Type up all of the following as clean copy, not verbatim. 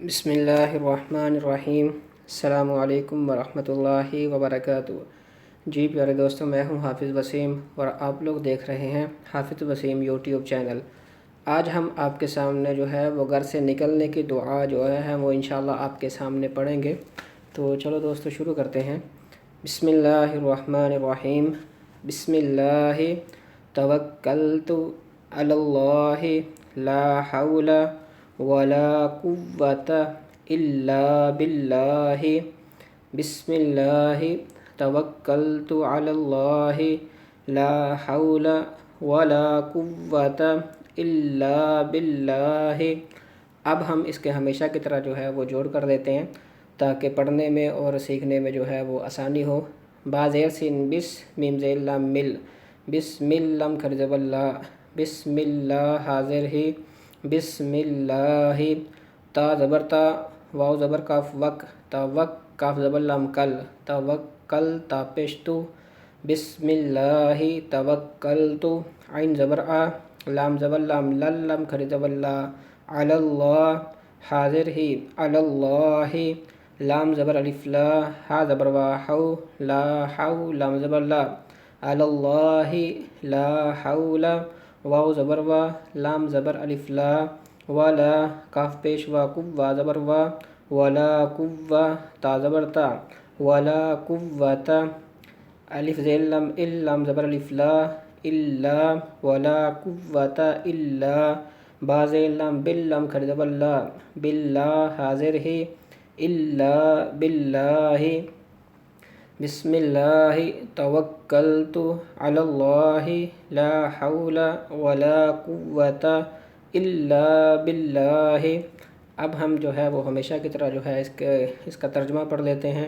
بسم اللہ الرحمن الرحیم۔ السلام علیکم ورحمۃ اللہ وبرکاتہ۔ جی پیارے دوستوں، میں ہوں حافظ وسیم اور آپ لوگ دیکھ رہے ہیں حافظ وسیم یوٹیوب چینل۔ آج ہم آپ کے سامنے جو ہے وہ گھر سے نکلنے کی دعا جو ہے وہ انشاءاللہ آپ کے سامنے پڑھیں گے۔ تو چلو دوستو شروع کرتے ہیں۔ بسم اللہ الرحمن الرحیم۔ بسم اللہ توکلت علی اللہ لا حول ولا قوة الا باللہ۔ بسم اللہ توکلت علی اللہ لا حول ولا قوة الا باللہ۔ اب ہم اس کے ہمیشہ کی طرح جو ہے وہ جوڑ کر دیتے ہیں تاکہ پڑھنے میں اور سیکھنے میں جو ہے وہ آسانی ہو۔ با زیر سین بس، میم زیر لام مل، بسم اللہ خرزب اللہ، بسم اللہ حاضر ہی، بسم اللہ تا زبر تا، واو زبر کاف وک، تا وک کاف زبر لام کل، توکل تا پیشتو، بسم اللہ توکلتو، عین زبر آ، لام زبر لام لل لام کھری زبر لا، علی اللہ حاضر ہی، علی اللہ، لام زبر الف لا، ہا زبر وا حو، لا حو لام زبر لا، علی اللہ لا حول، واو زبر وا، لام زبر الف لا، ولا کاف پیش وا قوا زبر وا، ولا قوة تا زبر تا، ولا قوة، الف زیر لم ال لام زبر الف لا، الا، ولا قوة الا، با زیر لام بل لام کھڑی زبر لا، باللہ حاضر ہی، الا باللہ، بسم اللہ توکلت علی اللہ لا حول ولا قوة الا باللہ۔ اب ہم جو ہے وہ ہمیشہ کی طرح جو ہے اس کا ترجمہ پڑھ لیتے ہیں۔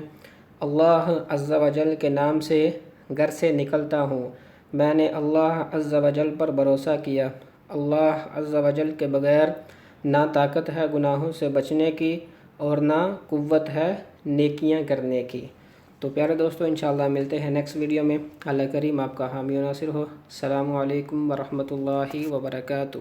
اللہ عز و جل کے نام سے گھر سے نکلتا ہوں، میں نے اللہ عز و جل پر بھروسہ کیا۔ اللہ عز و جل کے بغیر نہ طاقت ہے گناہوں سے بچنے کی اور نہ قوت ہے نیکیاں کرنے کی۔ تو پیارے دوستو انشاءاللہ ملتے ہیں نیکسٹ ویڈیو میں۔ اللہ کریم آپ کا حامی و ناصر ہو۔ السلام علیکم ورحمۃ اللہ وبرکاتہ۔